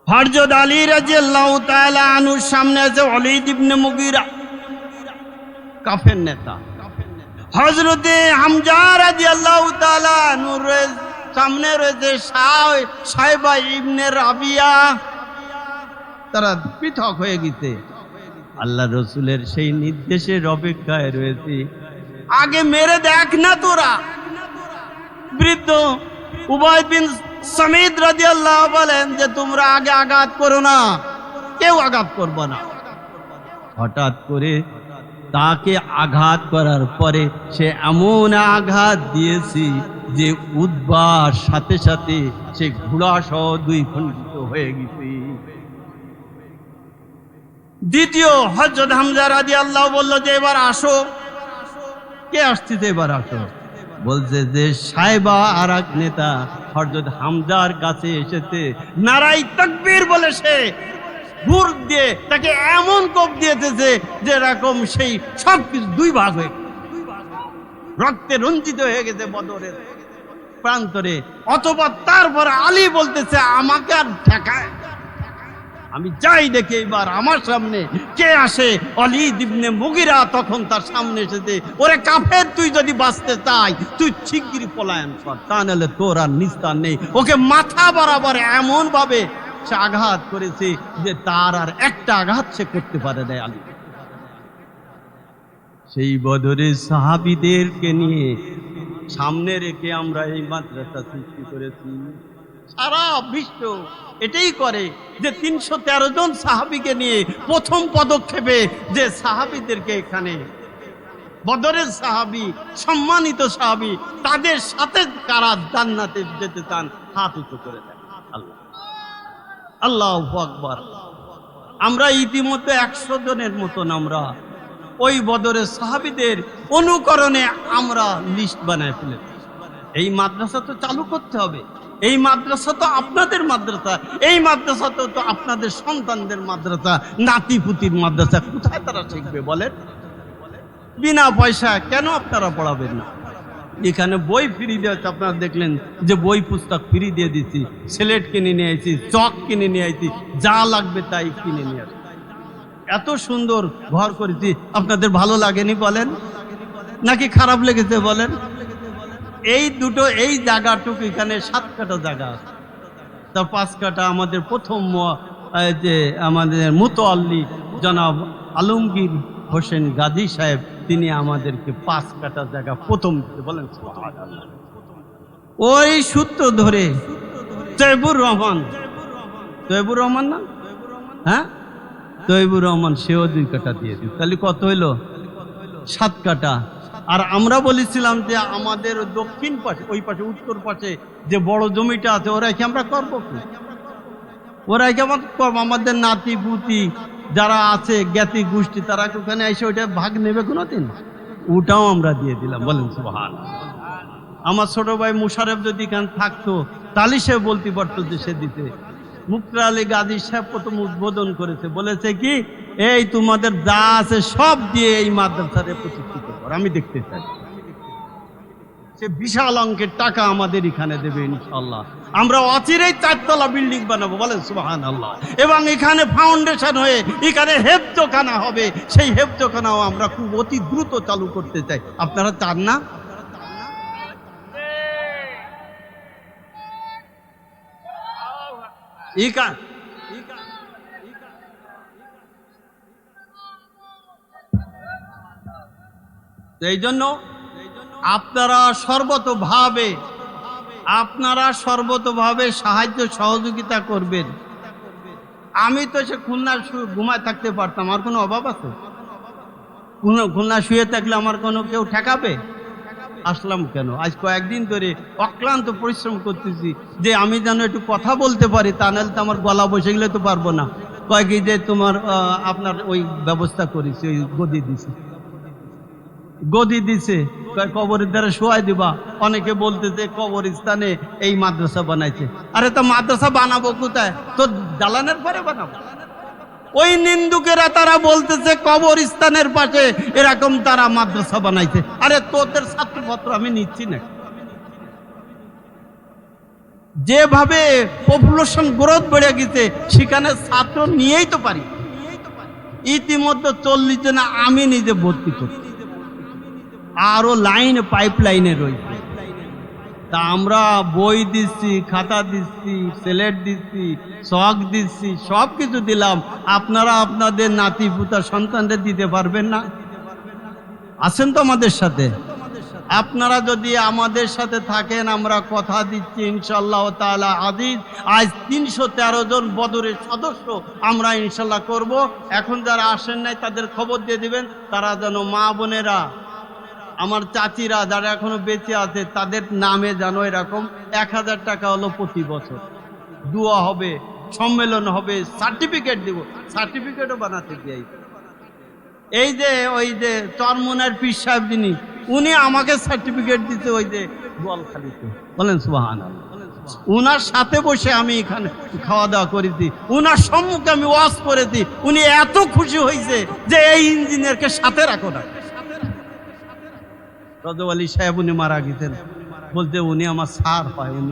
হযরত আলী রাদিয়াল্লাহু তাআলা আনহুর সামনে আছে ওলীদ ইবনে মুগীরা, কাফের নেতা। হযরতে হামজা রাদিয়াল্লাহু তাআলা আনহুর সামনে রয়েছে সাইবা ইবনে রাবিয়া, তারা পৃথক হয়ে গেছে। আল্লাহ রসুলের সেই নির্দেশের অপেক্ষায় রয়েছে, আগে মেরে দেখ না তোরা। বৃদ্ধ উবায় বিন সামিত রাদিয়াল্লাহু বলেন যে তোমরা আগে আঘাত করো না, কেউ আঘাত করবে না। হঠাৎ করে তাকে আঘাত করার পরে সে এমন আঘাত দিয়েছি যে উদ্বার সাথে সাথে সে ঘোড়া সহ দুই খণ্ডিত হয়ে গেছে। দ্বিতীয় হযরত হামজা রাদিয়াল্লাহু বলল যে এবার আসো। কে আসছে এবার আসো? বলছে যে সাহেবা আর এক নেতা হযরত হামজার কাছে এসেছে, নারায়ে তাকবীর বলে সে ঘুর দিয়ে তাকে এমন কোপ দিয়েছে যে যেরকম সেই সবকিছু দুই ভাগ হয়ে রক্তে রঞ্জিত হয়ে গেছে বদরের প্রান্তরে। অথবা তারপর আলী বলতেছে আমাকে আর ঠেকায়, আমি যাই দেখে এবার আমার সামনে কে আসে। ওয়ালিদ ইবনে মুগিরা তখন তার সামনে এসেছে, ওরে কাফের তুই যদি বাঁচতে চাই তুই শিগগিরই পলায়ন কর, তা নাহলে তোর আর নিস্তার নেই। ওকে মাথা বরাবর এমন ভাবে সে আঘাত করেছে যে তার আর একটা আঘাত সে করতে পারে না আলী। সেই বদরের সাহাবীদেরকে নিয়ে সামনে রেখে আমরা এই মাদ্রাসা সৃষ্টি করেছি। সারা বিশ্ব এটাই করে যে 313 জন সাহাবীকে নিয়ে প্রথম পদক্ষেপে যে সাহাবীদেরকে এখানে বদরের সাহাবী, সম্মানিত সাহাবী, তাদের সাথে কারা জান্নাতে যেতে চান হাত উঁচু করে দেন। আল্লাহ আল্লাহু আকবার। আমরা ইতিমধ্যে 100 জনের মতন আমরা ওই বদরের সাহাবীদের অনুকরণে আমরা লিস্ট বানায় ফেলেছি। এই মাদ্রাসা তো চালু করতে হবে। এই মাদ্রাসা তো আপনাদের মাদ্রাসা, এই মাদ্রাসা তো আপনাদের সন্তানদের মাদ্রাসা, নাতিপুতির মাদ্রাসা। কোথায় তারা শিখবে বলেন? বিনা পয়সা কেন আপনারা পড়াবেন না? এখানে বই ফ্রি দেওয়া হচ্ছে, আপনারা দেখলেন যে বই পুস্তক ফ্রি দিয়ে দিচ্ছি, স্লেট কিনে নিয়ে আসছি, চক কিনে নিয়ে আসছি, যা লাগবে তাই কিনে নিয়ে আসছি। এত সুন্দর ঘর করেছি, আপনাদের ভালো লাগেনি বলেন, নাকি খারাপ লেগেছে বলেন? এই দুটো এই জায়গাটুকু এখানে 7 কাঠা জায়গা আছে, তার 5 কাঠা আমাদের প্রথম যে আমাদের মুতআল্লি জনাব আলমগীর হোসেন গাজী সাহেব, তিনি আমাদেরকে 5 কাঠা জায়গা প্রথম বলেন সুবহানাল্লাহ। ওই সূত্র ধরে তৈবুর রহমান না, হ্যাঁ তৈবুর রহমান, সেও 2 কাঠা দিয়ে দিল, তাহলে কত হইলো? 7 কাঠা। আর আমরা বলেছিলাম যে আমাদের দক্ষিণ পাশে, ওই পাশে উত্তর পাশে যে বড় জমিটা আছে, ওরা কি আমরা করবো কি? ওরা কি আমরা করবো? আমাদের নাতি পুতি যারা আছে জ্ঞাতি গোষ্ঠী, তারা ওখানে এসে ওইটা ভাগ নেবে কোনোদিন? ওটাও আমরা দিয়ে দিলাম, বলেন সুবহানাল্লাহ। আমার ছোট ভাই মুশারফ যদি এখানে থাকতো তাহলে সে বলতে পারতো যে সে দিতে। মুক্তার আলী গাজী সাহেব প্রথম উদ্বোধন করেছে, বলেছে কি এই তোমাদের যা আছে সব দিয়ে এই মাদ্রাসারে প্রতিষ্ঠিত কর, আমি দেখতে চাই। সে বিশাল অঙ্কের টাকা আমাদের এখানে দেবে ইনশাআল্লাহ। আমরা অচিরেই 4 তলা বিল্ডিং বানাবো, বলেন সুবহানাল্লাহ। এবং এখানে ফাউন্ডেশন হয়ে এখানে হেফজখানা হবে, সেই হেফজখানাও আমরা খুব অতি দ্রুত চালু করতে চাই। আপনারা চান না? এই জন্য আপনারা সর্বতভাবে সাহায্য সহযোগিতা করবেন। আমি তো সে খুলনা ঘুমায় থাকতে পারতাম, আমার কোনো অভাব আছে? খুলনা শুয়ে থাকলে আমার কোনো কেউ ঠেকাবে? আসলাম কেন? আজ কয়েকদিন ধরে অক্লান্ত পরিশ্রম করতেছি যে আমি যেন একটু কথা বলতে পারি, তা নাহলে তো আমার গলা বসে গেলে তো পারবো না। কয়েকদিন যে তোমার আপনার ওই ব্যবস্থা করেছি, ওই গদি দিছে কবরের দ্বারা শোয়াই দিবা। অনেকে বলতেছে কবরস্থানে এই মাদ্রাসা বানাইছে। আরে তো মাদ্রাসা বানাবো কোথায়? তো দালানের পরে বানাবো। ওই নিন্দুকেরা তারা বলতেছে কবরস্থানের পাশে এরকম তারা মাদ্রাসা বানাইছে। আরে তোদের ছাত্রপত্র আমি নিচ্ছি না। যেভাবে পপুলেশন গ্রোথ বেড়ে গেছে সেখানে ছাত্র নিয়েই তো পারি। ইতিমধ্যে 40 জন আমি নিজে ভর্তি করছি, আরো পাইপ লাইনে রয়েছে। তা আমরা বই দিচ্ছি, খাতা দিচ্ছি, স্লেট দিচ্ছি, চক দিচ্ছি, সব কিছু দিলাম। আপনারা আপনাদের নাতি পুতা সন্তানদের দিতে পারবেন না? আছেন তো আমাদের সাথে? আপনারা যদি আমাদের সাথে থাকেন, আমরা কথা দিচ্ছি ইনশাআল্লাহ তাআলা আজিজ, আজ 313 জন বদরের সদস্য আমরা ইনশাআল্লাহ করব। এখন যারা আসেন নাই তাদের খবর দিয়ে দিবেন, তারা যেন মা বোনেরা আমার চাচিরা যারা এখনো বেঁচে আছে তাদের নামে জানো এরকম 1000 টাকা হলো প্রতি বছর, দোয়া হবে, সম্মেলন হবে, সার্টিফিকেট দিব, সার্টিফিকেটও বানাতে দিই। এই যে ওই যে চরমনের পীর সাহেব যিনি, উনি আমাকে সার্টিফিকেট দিতে ওই যে গোয়ালখালীতে, বলেন সুবহানাল্লাহ। উনার সাথে বসে আমি এখানে খাওয়া দাওয়া করেছি, উনার সম্মুখে আমি ওয়াজ করেছি, উনি এত খুশি হয়েছে যে এই ইঞ্জিনিয়ারকে সাথে রাখো না। রজব আলী সাহেব উনি মারা গেছেন, বলতে উনি আমার স্যার হয়, উনি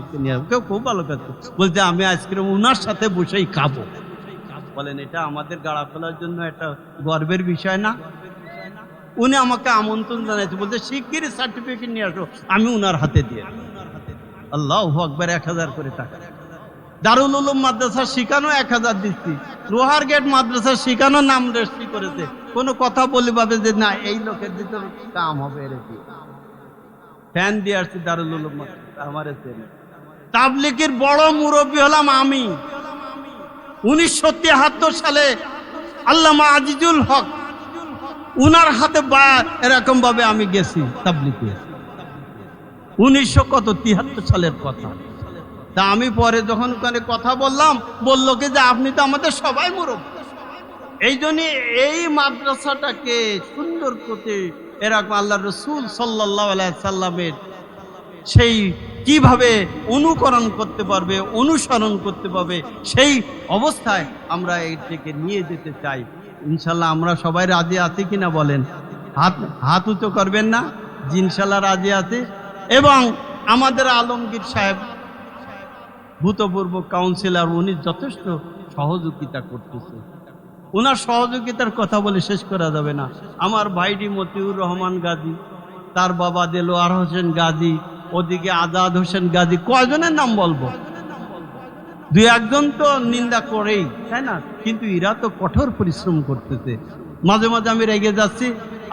কেউ খুব ভালো কাজ, বলতে আমি আজকে উনার সাথে বসেই খাবো। বলেন এটা আমাদের গাড়া ফেলার জন্য একটা গর্বের বিষয় না? উনি আমাকে আমন্ত্রণ জানাইছে, বলতে শিগগিরই সার্টিফিকেট নিয়ে আসো, আমি উনার হাতে দিয়ে। আল্লাহু আকবার, 1000 করে টাকা। দারুল উলুম মাদ্রাসা শিখানো 1000 দিচ্ছি, লোহার গেট মাদ্রাসা শিখানো নাম রেজিস্ট্রি করেছে, কোনো কথা বলি ভাবে যে না এই লোকের ভিতরে কাম হবে, এরকম ফ্যান দিয়ে আসছি দারুল উলুম মাদ্রাসা। আমার তাবলীগের বড় মুরব্বী হলাম আমি। 1973 সালে আল্লামা আজিজুল হক উনার হাতে এরকম ভাবে আমি গেছি তাবলীগে, 1973 সালের কথা। তা আমি পরে যখন ওখানে কথা বললাম, বললো কি যে আপনি তো আমাদের সবাই মুরব্বী। এই জন্য এই মাদ্রাসাটাকে সুন্দর করতে এরকম আল্লাহ রসুল সাল্লাল্লাহু আলাইহি সাল্লামের সেই কিভাবে অনুকরণ করতে পারবে, অনুসরণ করতে পারবে, সেই অবস্থায় আমরা এটাকে নিয়ে যেতে চাই। ইনশাল্লাহ আমরা সবাই রাজি আছি কিনা বলেন? হাত উঁচু করবেন না? ইনশাল্লাহ রাজি আছি। এবং আমাদের আলমগীর সাহেব ভূতপূর্ব কাউন্সিলর, উনি যথেষ্ট সহযোগিতা করতেছে। ওনার সহযোগিতার কথা বলে শেষ করা যাবে না। আমার ভাইটি মতিউর রহমান গাজী, তার বাবা দেলোয়ার হোসেন গাজী, ওদিকে আজাদ হোসেন গাজী, কয়জনের নাম বলবো? 2-1 তো নিন্দা করেই, তাই না? কিন্তু এরা তো কঠোর পরিশ্রম করতেছে। মাঝে মাঝে আমি রেগে যাচ্ছি,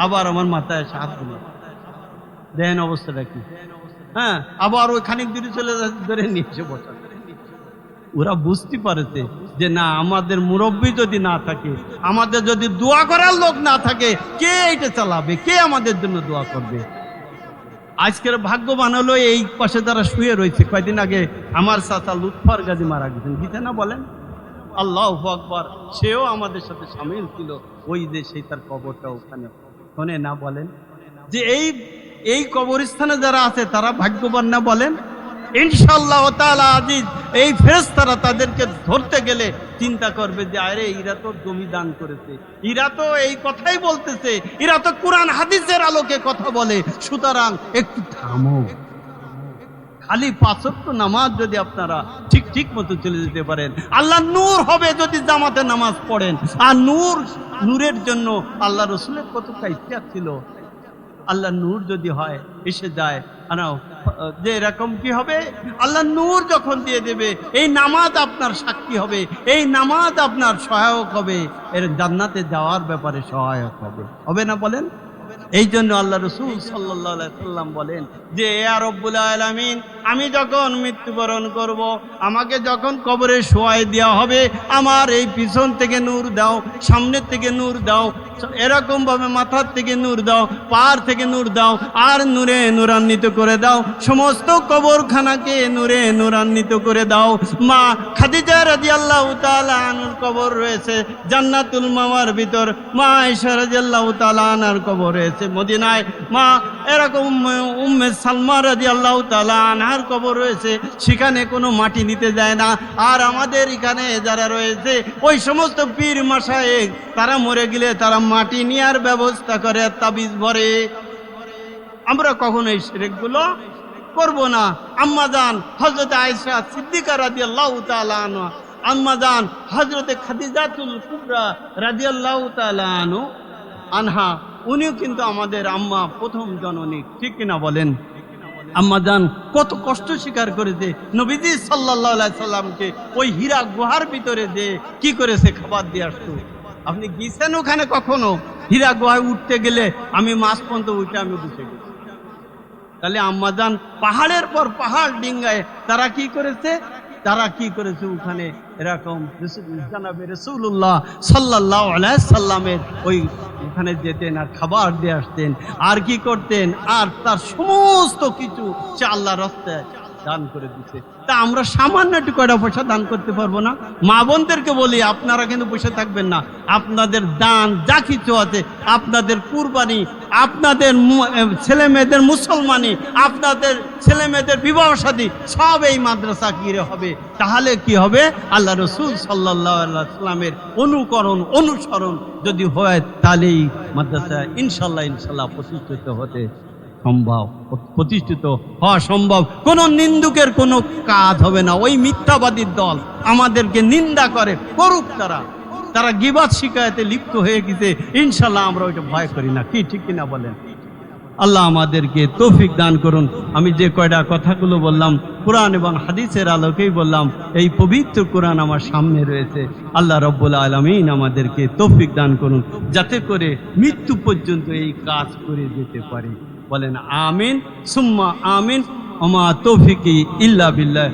আবার আমার মাথায় হাত দিল, দেখেন অবস্থাটা কি। হ্যাঁ, আবার ওই খানিক দূরে চলে যাচ্ছে, ধরে নিয়ে এসে বসা। ওরা বুঝতে পারেছে যে না, আমাদের মুরব্বী যদি না থাকে, আমাদের যদি দোয়া করার লোক না থাকে, কে এটা চালাবে, কে আমাদের জন্য দোয়া করবে? আজকের ভাগ্যবান হলো এই পাশে যারা শুয়ে রয়েছে। কয়দিন আগে আমার চাচা লুৎফর গাজী মারা গেছেন, গীতা না বলেন? আল্লাহু আকবার, সেও আমাদের সাথে শামিল ছিল। ওই যে সেই তার কবরটা ওখানে, শোনে না বলেন যে এই কবরস্থানে যারা আছে তারা ভাগ্যবান না বলেন? ইনশাআল্লাহ তাআলা আজিজ এই ফেরেশতারা তাদেরকে ধরতে গেলে চিন্তা করবে যে আরে এরা তো জমি দান করেছে, এরা তো এই কথাই বলতেছে, এরা তো কোরআন হাদিসের আলোকে কথা বলে, সুতরাং একটু থামো। খালি 5 ওয়াক্ত নামাজ যদি আপনারা ঠিক মতো চলে যেতে পারেন, আল্লাহ নূর হবে যদি জামাতে নামাজ পড়েন। আর নূরের জন্য আল্লাহ রসুলের কত কাইফিয়াত ছিল। আল্লাহ নূর যদি হয় এসে যায়, যে এরকম কি হবে, আল্লাহ নূর যখন দিয়ে দেবে, এই নামাজ আপনার সাক্ষী হবে, এই নামাজ আপনার সহায়ক হবে, এর জান্নাতে যাওয়ার ব্যাপারে সহায়ক হবে না বলেন? এই জন্য আল্লাহ রসুল সাল্লাল্লাহু আলাইহি সাল্লাম বলেন যে ইয়া রব্বুল আলামিন, আমি যখন মৃত্যুবরণ করব, আমাকে যখন কবরে শোয়াই দেওয়া হবে, আমার এই পিছন থেকে নূর দাও, সামনের থেকে নূর দাও, এরকম ভাবে মাথার থেকে নূর দাও, পার থেকে নূর দাও, আর নূরে নূরান্বিত করে দাও, সমস্ত কবরখানাকে নূরে নূরান্বিত করে দাও। মা খাদিজা রাদিয়াল্লাহু তাআলা আনহার কবর রয়েছে জান্নাতুল মাওয়ার ভিতর, মা আয়েশা রাদিয়াল্লাহু তাআলা আনহার কবর রয়েছে মদিনায়, মা এরকম উম্মে সালমা রাদিয়াল্লাহু তাআলা আনহার কবর রয়েছে, সেখানে কোনো মাটি নিতে যায় না। আর আমাদের এখানে যারা রয়েছে ওই সমস্ত পীর মাশায়েখ, তারা মরে গেলে তারা মাটি নেওয়ার ব্যবস্থা করে, তাবিজ ভরে। আমরা কখনো এই শিরকগুলো করব না। আম্মা জান হযরত আয়েশা সিদ্দিকা রাদিয়াল্লাহু তাআলা আনহা, আম্মা জান হযরত খাদিজাতুল কুবরা রাদিয়াল্লাহু তাআলা আনহা, উনিও কিন্তু আমাদের আম্মা, প্রথম জননী, ঠিক কিনা বলেন? আম্মা জান কত কষ্ট স্বীকার করেছে, নবীজি সাল্লাল্লাহু আলাইহি সাল্লামকে ওই হীরা গুহার ভিতরে যে কি করেছে, খাবার দিয়ে আসতো। আপনি গিয়েছেন ওখানে কখনো? হীরা গুহায় উঠতে গেলে আমি মাঝ পর্যন্ত উঠে আমি বসে গেছি। তাহলে আম্মা জান পাহাড়ের পর পাহাড় ডিঙ্গায় তারা কি করেছে, তারা কি করেছে ওখানে এরকম জানাবে রাসূলুল্লাহ সাল্লাল্লাহু আলাইহি সাল্লামের ওই ওখানে যেতেন আর খাবার দিয়ে আসতেন আর কি করতেন আর তার সমস্ত কিছু সে আল্লাহর রাস্তায় দান করে দিচ্ছে। তা আমরা সামান্য একটু কয়টা পয়সা দান করতে পারবো না? মা বোনদেরকে বলি আপনারা কিন্তু বসে থাকবেন না, আপনাদের দান যা কিছু আছে, আপনাদের কুরবানি, আপনাদের ছেলে মেয়েদের মুসলমানি, আপনাদের ছেলে মেয়েদের বিবাহ শাদী সব এই মাদ্রাসা ঘিরে হবে। তাহলে কি হবে? আল্লাহ রসুল সাল্লাল্লাহু আলাইহি সাল্লামের অনুসরণ যদি হয় তাহলেই মাদ্রাসা ইনশাল্লাহ প্রতিষ্ঠিত হতে সম্ভব, প্রতিষ্ঠিত হওয়া সম্ভব। কোন নিন্দুকের কোনো কাজ হবে না। ওই মিথ্যাবাদীর দল আমাদেরকে নিন্দা করে, করুক, তারা গীবত শিকায়েতে লিপ্ত হয়ে গেছে, ইনশাল্লাহ আমরা ওইটা ভয় করি না। কি ঠিক কিনা বলেন? আল্লাহ আমাদেরকে তৌফিক দান করুন। আমি যে কয়টা কথাগুলো বললাম কুরআন এবং হাদিসের আলোকেই বললাম। এই পবিত্র কুরআন আমার সামনে রয়েছে। আল্লাহ রাব্বুল আলামিন আমাদেরকে তৌফিক দান করুন যাতে করে মৃত্যু পর্যন্ত এই কাজ করে যেতে পারি। বলেন আমিন সুম্মা আমিন। ওমা তৌফিকি ইল্লা বিল্লাহ।